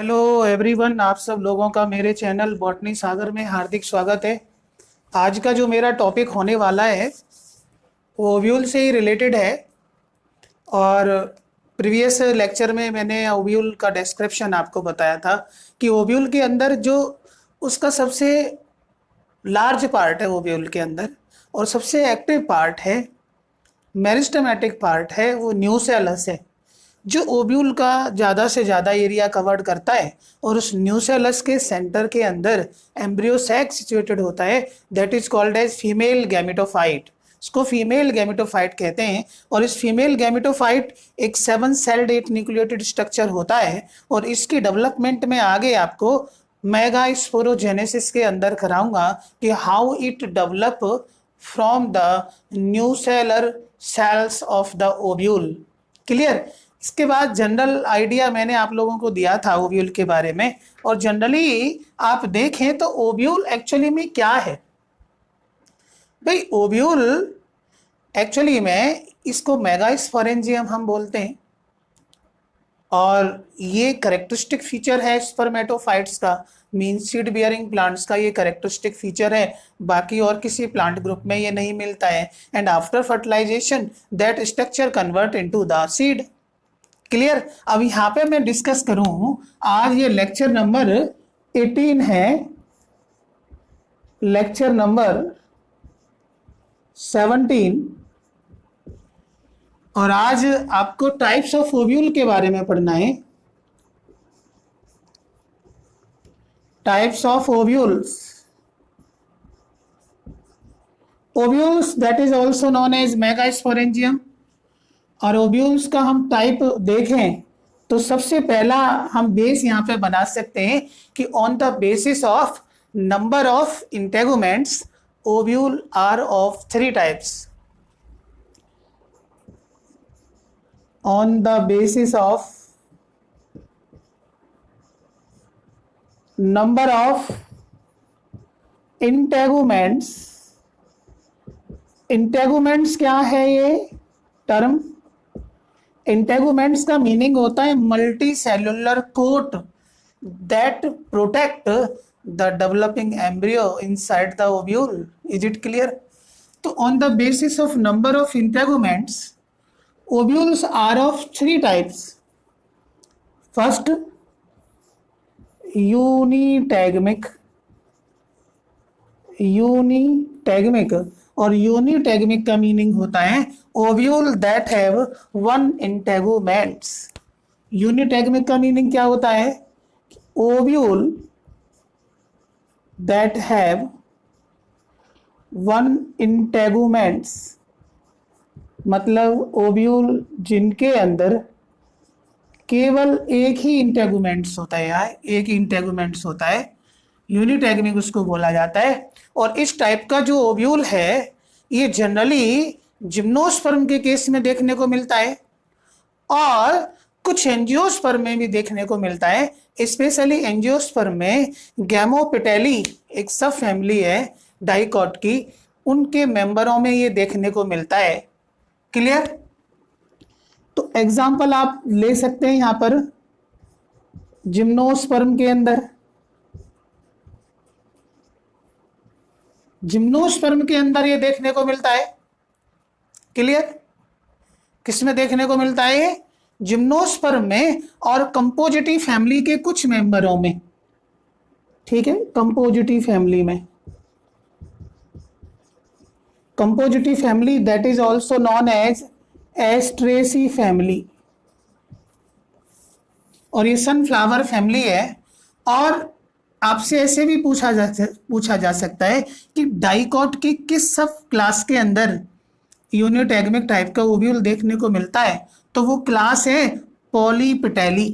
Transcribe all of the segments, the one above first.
Hello everyone, आप सब लोगों का मेरे चैनल बॉटनी सागर में हार्दिक स्वागत है। आज का जो मेरा टॉपिक होने वाला है वो ओव्यूल से ही रिलेटेड है। और प्रीवियस लेक्चर में मैंने ओव्यूल का डिस्क्रिप्शन आपको बताया था कि ओव्यूल के अंदर जो उसका सबसे लार्ज पार्ट है ओव्यूल के अंदर और सबसे एक्टिव पार्ट है, मेरिस्टेमेटिक पार्ट है, वो न्यूसेलस है जो ओव्यूल का ज़्यादा से ज़्यादा एरिया कवर्ड करता है। और उस न्यूसेलस के सेंटर के अंदर एम्ब्रियो सैक सिचुएटेड होता है, that is called as female gametophyte. इसको फीमेल गैमेटोफाइट कहते हैं। और इस फीमेल गैमेटोफाइट एक 7 सेल्ड 8 न्यूक्लिएटेड स्ट्रक्चर होता है। और इसकी डेवलपमेंट में आगे आपको मेगा स्पोरोजेनेसिस के अंदर कराऊंगा कि how it develop from the nucellar cells of the ovule. Clear. इसके बाद जनरल आइडिया मैंने आप लोगों को दिया था ओव्यूल के बारे में। और जनरली आप देखें तो ओव्यूल एक्चुअली में क्या है भाई। ओव्यूल एक्चुअली में इसको मेगास्पोरेंजियम हम बोलते हैं। और ये करेक्टरिस्टिक फीचर है स्पर्मेटोफाइट्स का, मीन सीड बियरिंग प्लांट्स का ये करेक्टरिस्टिक फीचर है। बाकी और किसी प्लांट ग्रुप में ये नहीं मिलता है। And after fertilization that structure convert into the seed. Clear. अब यहाँ पे मैं डिस्कस करूं, आज ये लेक्चर नंबर 18 है, लेक्चर नंबर 17। और आज आपको टाइप्स ऑफ ओव्यूल के बारे में पढ़ना है। Types of ovules, ovules that is also known as megasporangium. और ओव्यूल्स का हम टाइप देखें तो सबसे पहला हम बेस यहाँ पे बना सकते हैं कि on the basis of number of integuments ovule are of 3 types. On the basis of number of integuments, integuments क्या है ये टर्म? इंटेगुमेंट्स का मीनिंग होता है multi cellular coat that protect the developing embryo inside the ovule. Is it clear? तो on the basis of number of integuments ovules are of 3 types. First unitegmic, unitegmic. और unitegmic का meaning होता है ovule that have 1 integuments. यूनिटैगमिक का meaning क्या होता है? Ovule that have 1 integuments, मतलब ओव्यूल जिनके अंदर केवल एक ही इंटेगुमेंट्स होता है, यार एक ही इंटेगुमेंट्स होता है, यूनिटैगमिक उसको बोला जाता है। और इस टाइप का जो ओव्यूल है ये जनरली जिम्नोस्पर्म के केस में देखने को मिलता है और कुछ एंजियोस्पर्म में भी देखने को मिलता है। स्पेशली एंजियोस्पर्म में गैमोपेटेली एक सब फैमिली है डाइकॉट की, उनके मेंबरों में ये देखने को मिलता है। क्लियर। तो एग्जाम्पल आप ले सकते हैं यहां पर जिम्नोस्पर्म के अंदर, जिम्नोस्पर्म के अंदर ये देखने को मिलता है। क्लियर। किसमें देखने को मिलता है? जिम्नोस्पर्म में और कंपोजिटिव फैमिली के कुछ मेंबरों में। ठीक है, कंपोजिटिव फैमिली में, Compositae family that is also known as Asteraceae family. और ये सनफ्लावर फैमिली है। और आपसे ऐसे भी पूछा जा सकता है कि डाइकॉट के किस सब क्लास के अंदर यूनिटैगमिक टाइप का ओव्यूल देखने को मिलता है? तो वो क्लास है पॉलीपेटेली।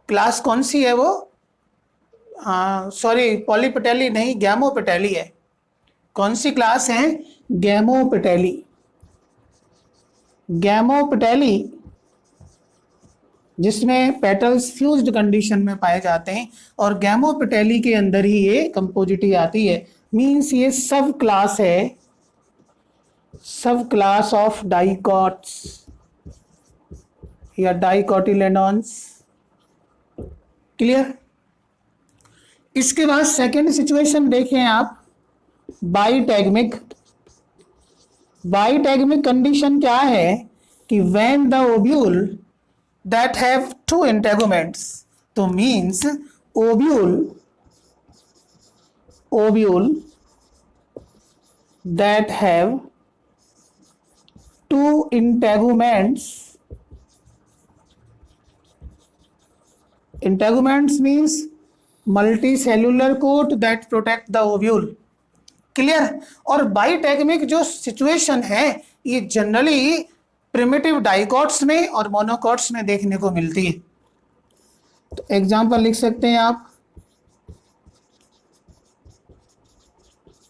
क्लास कौन सी है वो? सॉरी, पॉलीपेटेली नहीं, गैमोपेटेली है। कौन सी क्लास है? गैमोपेटेली। गैमोपेटेली जिसमें पेटल्स फ्यूज्ड कंडीशन में पाए जाते हैं। और गैमोपेटेली के अंदर ही ये कंपोजिटी आती है। मींस ये सब क्लास है, सब क्लास ऑफ डाइकॉट्स या डाइकोटिलेडॉन्स। क्लियर। इसके बाद सेकेंड सिचुएशन देखें आप, बाइटैगमिक। बाइटैगमिक कंडीशन क्या है कि when the ovule that have two integuments, तो means ovule that have two integuments. Integuments means multicellular coat that protect the ovule. Clear. और बाइटैगमिक जो सिचुएशन है ये जनरली प्रिमिटिव डाइकॉट्स में और मोनोकॉट्स में देखने को मिलती है। तो एग्जांपल लिख सकते हैं आप,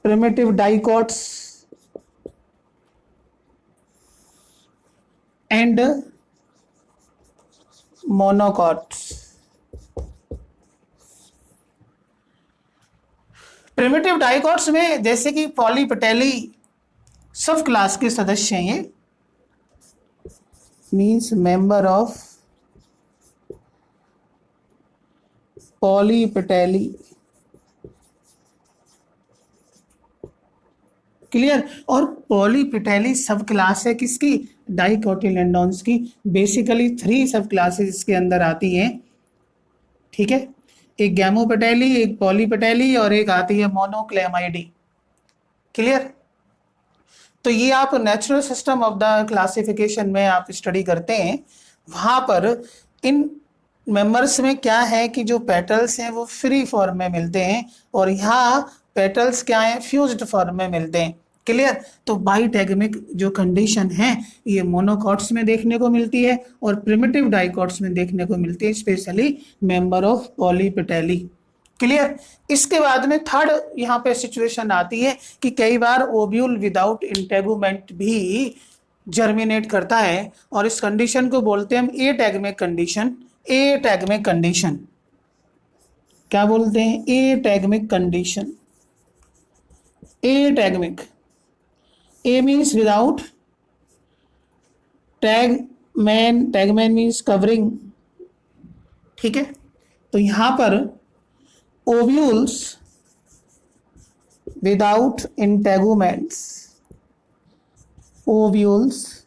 primitive dicots and monocots। Primitive dicots में जैसे कि पॉलीपेटेली सब क्लास के सदस्य हैं, ये मीन्स मेंबर ऑफ पॉलीपेटेली। क्लियर। और पॉलीपेटेली सब क्लास है किसकी, डाइकोटिलेडोन्स की। बेसिकली 3 सब क्लासेस इसके अंदर आती हैं, ठीक है। एक गैमोपेटेली, एक पॉलीपेटेली और एक आती है मोनोक्लेमाइडी। क्लियर। तो ये आप natural system of the classification में आप स्टडी करते हैं, वहां पर इन मेंबर्स में क्या है कि जो पेटल्स हैं वो फ्री फॉर्म में मिलते हैं और यहाँ पेटल्स क्या हैं, फ्यूज्ड फॉर्म में मिलते हैं। क्लियर। तो बाइटैगमिक जो कंडीशन है ये मोनोकॉट्स में देखने को मिलती है और प्रिमिटिव डाइकॉट्स में देखने को मिलती है, स्पेशली मेंबर ऑफ पॉलीपेटेली। क्लियर। इसके बाद में थर्ड यहाँ पे सिचुएशन आती है कि कई बार ओव्यूल विदाउट इंटेगुमेंट भी जर्मिनेट करता है और इस कंडीशन को बोलते हैं हम एटैगमिक कंडीशन। एटैगमिक कंडीशन क्या बोलते हैं, ategmic condition. Ategmic, a means without, tegmen means covering, ठीक है। तो यहां पर ovules without integuments, ovules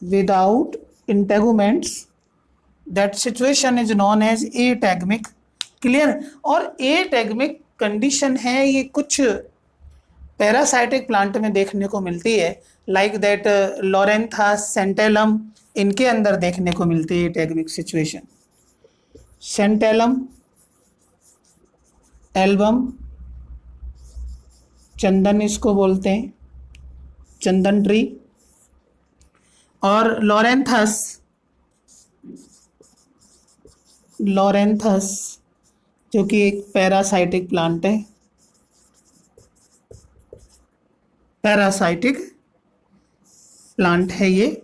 without integuments, that situation is known as ategmic. Clear. और एटैगमिक कंडीशन है ये कुछ पैरासाइटिक प्लांट में देखने को मिलती है, लाइक दैट लोरेंथस, सेंटेलम, इनके अंदर देखने को मिलती है एटैगमिक सिचुएशन। सेंटेलम, एल्बम, चंदन इसको बोलते हैं, चंदन ट्री, और लोरेंथस, लोरेंथस जो कि एक पैरासाइटिक प्लांट है, पैरासाइटिक प्लांट है ये,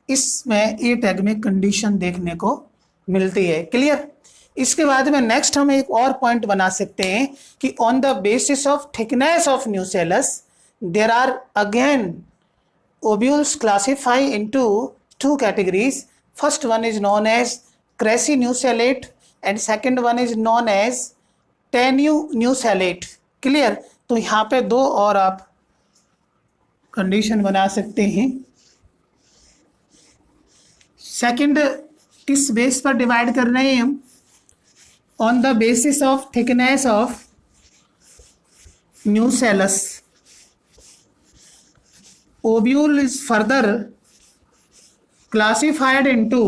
इसमें एटैगमिक कंडीशन देखने को मिलती है। क्लियर। इसके बाद में नेक्स्ट हम एक और पॉइंट बना सकते हैं कि on the basis of thickness of nucellus there are again ovules classify into 2 categories. First one is known as crassinucellate and second one is known as tenuinucellate. Clear. तो यहाँ पे 2 और आप condition बना सकते हैं। Second किस base पर डिवाइड कर रहे हैं हम, on the basis of thickness of nucellus ovule is further classified into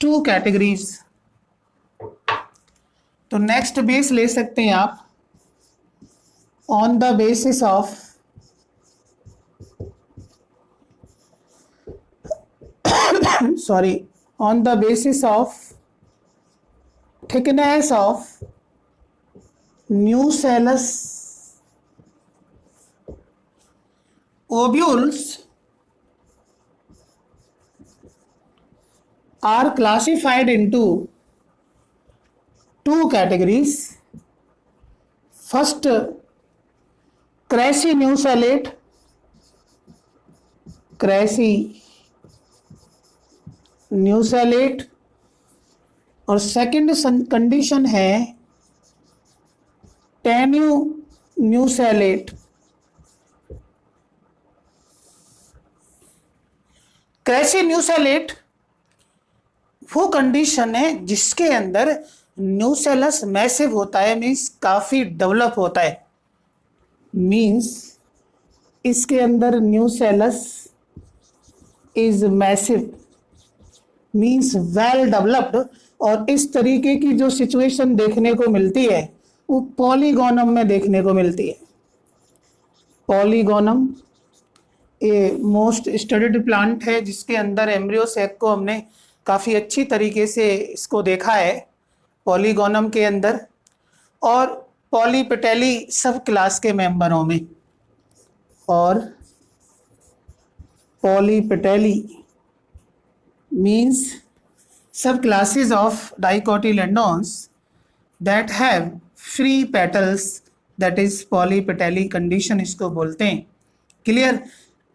2 categories. तो नेक्स्ट बेस ले सकते हैं आप, on the basis of sorry, on the basis of thickness of nucellus ovules are classified into 2 categories. First, crassinucellate, crassinucellate और second condition है टेन्यू न्यूसेलेट। Cracy न्यूसेलेट वो condition है जिसके अंदर न्यूसेलस मैसिव होता है, मीन्स काफी डेवलप होता है, मीन्स इसके अंदर nucellus is massive, means well developed. और इस तरीके की जो सिचुएशन देखने को मिलती है वो पॉलीगोनम में देखने को मिलती है। Polygonum a most studied plant है जिसके अंदर एम्ब्रियो सैक को हमने काफ़ी अच्छी तरीके से इसको देखा है पॉलीगोनम के अंदर, और पॉलीपेटेली सब क्लास के मेंबरों में, और polypetalae means subclasses of dicotyledons that have free petals, that is polypetalae condition इसको बोलते हैं। क्लियर।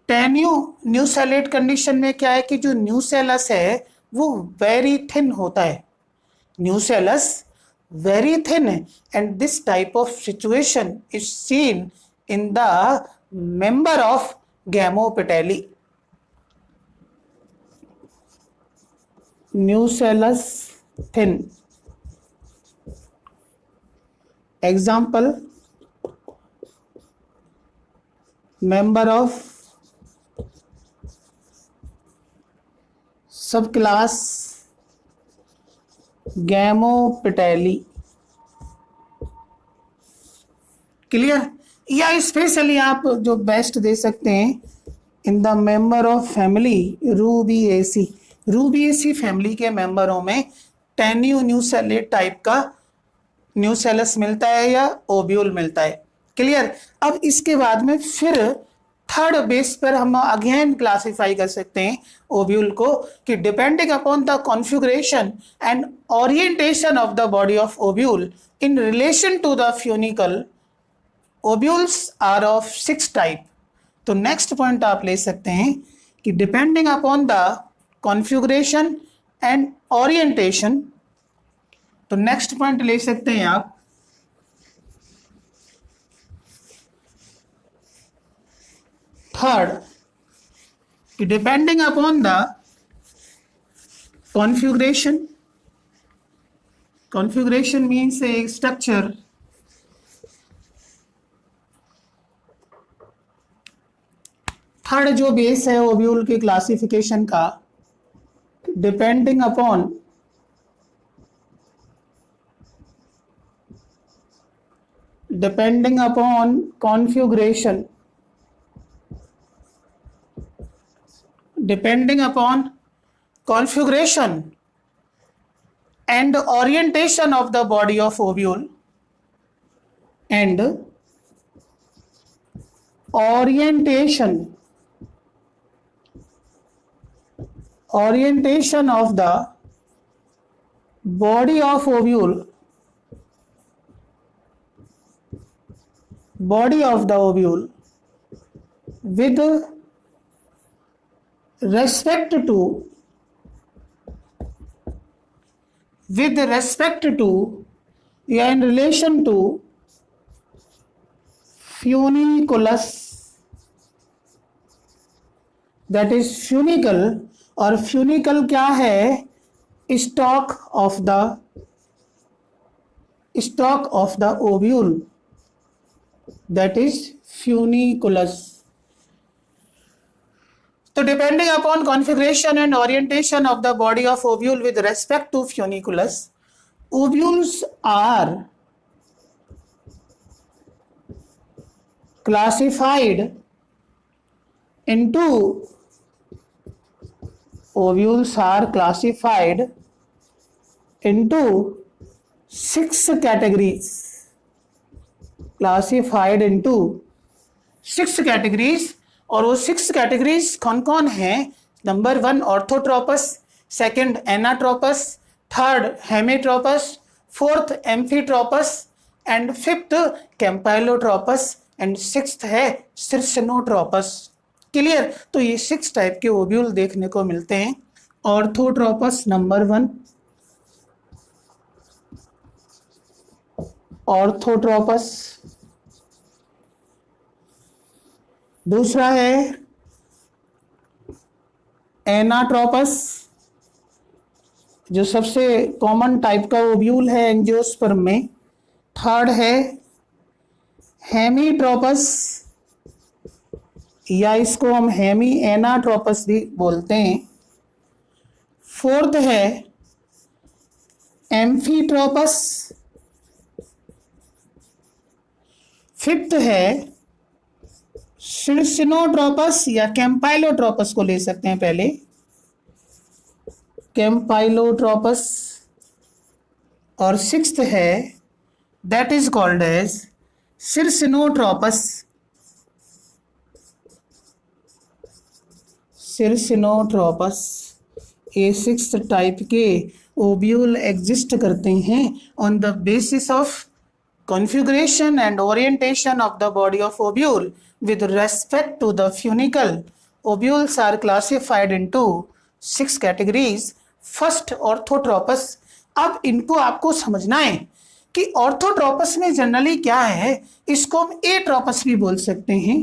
टेन्यू न्यूसेलेट कंडीशन में क्या है कि जो न्यूसेलस है वो वेरी थिन होता है, न्यूसेलस वेरी थिन है, and this type of situation is seen in the member of gamopetalae. Nucellus thin example member of subclass Gamopetali। Clear. या स्पेशली आप जो बेस्ट दे सकते हैं in the member of family Rubiaceae. Rubiaceae family के मेंबरों में टेन्यू न्यूसेलेट टाइप का न्यूसेलस मिलता है या ओब्यूल मिलता है। क्लियर। अब इसके बाद में फिर थर्ड बेस पर हम अगेन क्लासिफाई कर सकते हैं ओब्यूल को कि depending upon the configuration and orientation of the body of ovule in relation to the funicle, ovules are of 6 type. तो नेक्स्ट पॉइंट आप ले सकते हैं कि depending upon the configuration and orientation, तो नेक्स्ट पॉइंट ले सकते हैं आप थर्ड कि depending upon the configuration, configuration means a structure third जो बेस है ओब्यूल के क्लासिफिकेशन का, depending upon configuration, depending upon configuration and orientation of the body of ovule and orientation of the body of ovule with respect to या in relation to funiculus, that is funicle, और funicle क्या है, stalk of the ovule, that is funiculus। तो depending upon configuration and orientation of the body of ovule with respect to funiculus, ovules are classified into ovules are classified into 6 categories, classified into 6 categories। और वो 6 categories कौन कौन हैं? Number 1 orthotropous, second anatropous, third hemitropous, fourth amphitropous and fifth campylotropous and sixth है circinotropous. Clear. तो ये 6 type के ovule देखने को मिलते हैं। Orthotropous number 1, orthotropous. दूसरा है एनाट्रोपस, जो सबसे कॉमन टाइप का ओव्यूल है एंजियोस्पर्म में। थर्ड है हेमीट्रोपस, या इसको हम हेमी एनाट्रोपस भी बोलते हैं। फोर्थ है एम्फीट्रोपस। फिफ्थ है सिरसिनोट्रोपस या कैम्पाइलोट्रोपस को ले सकते हैं पहले, कैम्पाइलोट्रोपस। और सिक्स्थ है दैट इज कॉल्ड एज सिरसिनोट्रोपस। सिरसिनोट्रोपस, ये सिक्स्थ टाइप के ओव्यूल एग्जिस्ट करते हैं on the basis of configuration and orientation of the body of ovule with respect to the funicle. Ovules are classified into 6 categories. First, orthotropous. अब इनको आपको समझना है कि ऑर्थोट्रोपस में जनरली क्या है, इसको हम एट्रोपस भी बोल सकते हैं।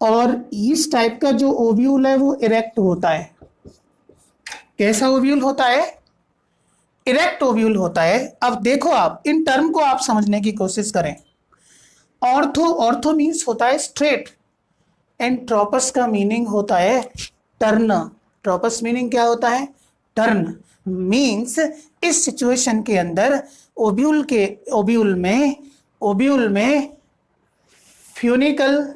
और इस टाइप का जो ओव्यूल है वो इरेक्ट होता है। कैसा ओव्यूल होता है? इरेक्ट ओव्यूल होता है। अब देखो, आप इन टर्म को आप समझने की कोशिश करें। ऑर्थो मीन्स होता है स्ट्रेट, एंड ट्रोपस का मीनिंग होता है टर्न। ट्रोपस मीनिंग क्या होता है? टर्न। मीन्स इस सिचुएशन के अंदर ओव्यूल में funicle,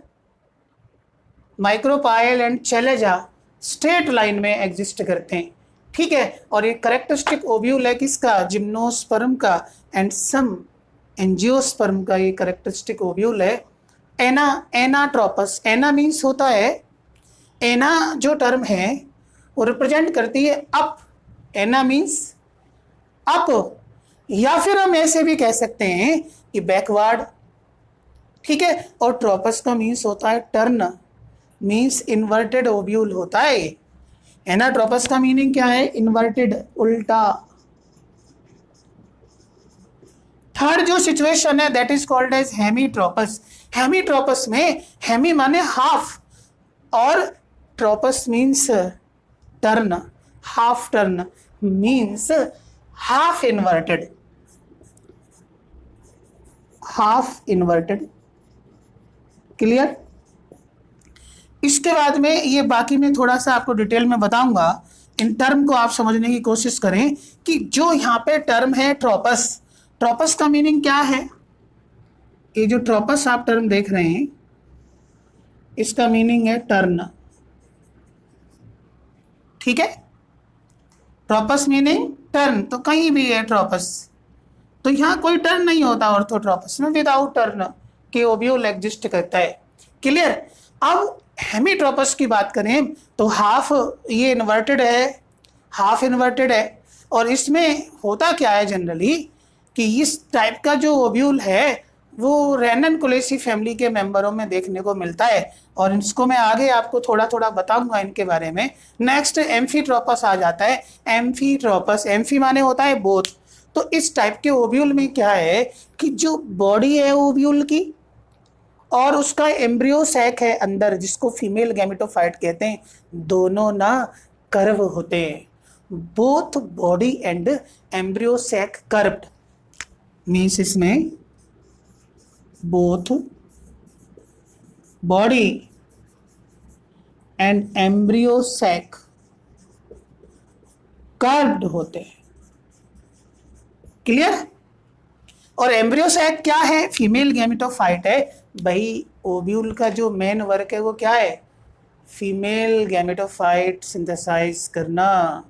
micropyle and chalaza straight line में एग्जिस्ट करते हैं। ठीक है। और ये करेक्टरिस्टिक ओव्यूल है किसका? जिम्नोस्पर्म का एंड सम एंजियोस्पर्म का ये करेक्टरिस्टिक ओव्यूल है। एनाट्रोपस, एना मीन्स होता है, एना जो टर्म है वो रिप्रेजेंट करती है अप। एना मीन्स अप, या फिर हम ऐसे भी कह सकते हैं कि बैकवर्ड। ठीक है। और ट्रोपस का मीन्स होता है टर्न, मीन्स इन्वर्टेड ओव्यूल होता है। एनाट्रोपस का मीनिंग क्या है? इन्वर्टेड, उल्टा। थर्ड जो सिचुएशन है that is called as hemitropous. Hemitropous में हेमी माने हाफ, और tropous means turn. Half turn means half inverted, half inverted. Clear? इसके बाद में ये बाकी में थोड़ा सा आपको डिटेल में बताऊंगा। इन टर्म को आप समझने की कोशिश करें कि जो यहाँ पे टर्म है ट्रोपस, ट्रोपस का मीनिंग क्या है? ये जो ट्रोपस आप टर्म देख रहे हैं इसका मीनिंग है टर्न। ठीक है। ट्रोपस मीनिंग टर्न, तो कहीं भी है ट्रोपस, तो यहाँ कोई टर्न नहीं होता ऑर्थोट्रोपस में। विदाउट टर्न के ओव्यूल एग्जिस्ट करता है। क्लियर? अब हेमीट्रोपस की बात करें तो हाफ ये इन्वर्टेड है, हाफ इन्वर्टेड है। और इसमें होता क्या है जनरली कि इस टाइप का जो ओव्यूल है वो रेननकुलेसी फैमिली के मेंबरों में देखने को मिलता है, और इसको मैं आगे आपको थोड़ा थोड़ा बताऊंगा इनके बारे में। नेक्स्ट एम्फीट्रोपस आ जाता है। एम्फीट्रोपस, एम्फी माने होता है बोथ। तो इस टाइप के ओव्यूल में क्या है कि जो बॉडी है ओव्यूल की और उसका एम्ब्रियो सैक है अंदर, जिसको फीमेल गैमेटोफाइट कहते हैं, दोनों ना कर्व होते हैं। Both body and embryo sac curved, means इसमें both body and embryo sac curved होते हैं। क्लियर? और एम्ब्रियो सैक क्या है? फीमेल गैमेटोफाइट है। भाई ओव्यूल का जो मेन वर्क है वो क्या है? फीमेल गैमेटोफाइट सिंथेसाइज करना।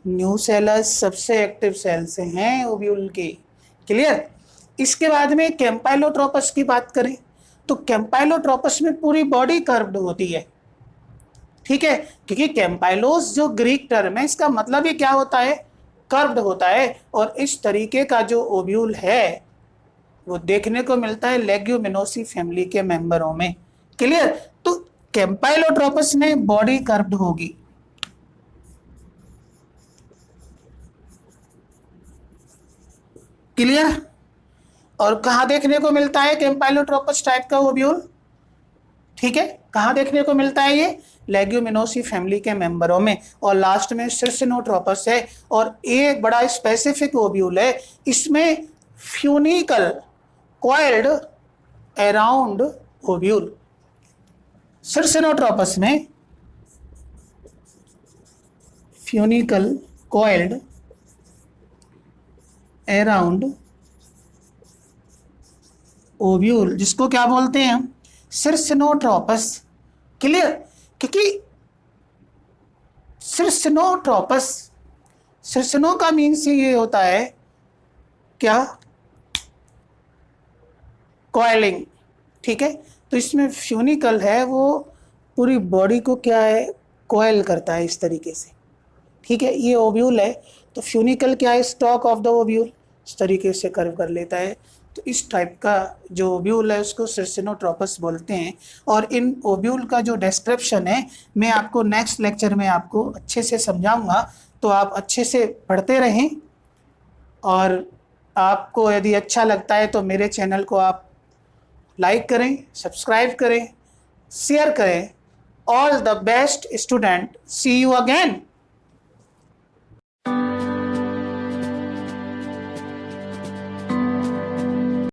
न्यूसेलस सबसे एक्टिव सेल्स हैं ओव्यूल के। क्लियर? इसके बाद में कैम्पाइलोट्रोपस की बात करें तो कैम्पाइलोट्रोपस में पूरी बॉडी कर्व्ड होती है। ठीक है, क्योंकि कैम्पाइलोस जो ग्रीक टर्म है इसका मतलब ही क्या होता है? कर्व्ड होता है। और इस तरीके का जो ओव्यूल है वो देखने को मिलता है लेग्यूमिनोसी फैमिली के मेंबरों में। क्लियर? तो कैम्पाइलोट्रोपस में बॉडी कर्व्ड होगी। क्लियर। और कहाँ देखने को मिलता है कैम्पाइलोट्रोपस टाइप का ओव्यूल, ठीक है, कहाँ देखने को मिलता है ये, लेग्यूमिनोसी फैमिली के मेंबरों में। और लास्ट में सिर्सिनोट्रोपस है, और एक बड़ा स्पेसिफिक ओव्यूल है, इसमें फ्यूनिकल कॉइल्ड अराउंड ओव्यूल। सिर्सिनोट्रोपस में फ्यूनिकल कॉइल्ड अराउंड ओव्यूल, जिसको क्या बोलते हैं हम, सिर्सिनोट्रोपस। क्लियर। क्योंकि सिर्सिनोट्रोपस, सिर्सिनो का मीन्स ये होता है क्या, कॉइलिंग, ठीक है। तो इसमें फ्यूनिकल है, वो पूरी बॉडी को क्या है, कॉइल करता है इस तरीके से, ठीक है। ये ओव्यूल है, तो फ्यूनिकल क्या है, स्टॉक ऑफ द ओव्यूल, इस तरीके से कर्व कर लेता है। तो इस टाइप का जो ओव्यूल है उसको सिर्सिनोट्रोपस बोलते हैं। और इन ओव्यूल का जो डिस्क्रिप्शन है मैं आपको नेक्स्ट लेक्चर में आपको अच्छे से समझाऊंगा, तो आप अच्छे से पढ़ते रहें। और आपको यदि अच्छा लगता है तो मेरे चैनल को आप लाइक करें, सब्सक्राइब करें, शेयर करें। All the best student, see you again.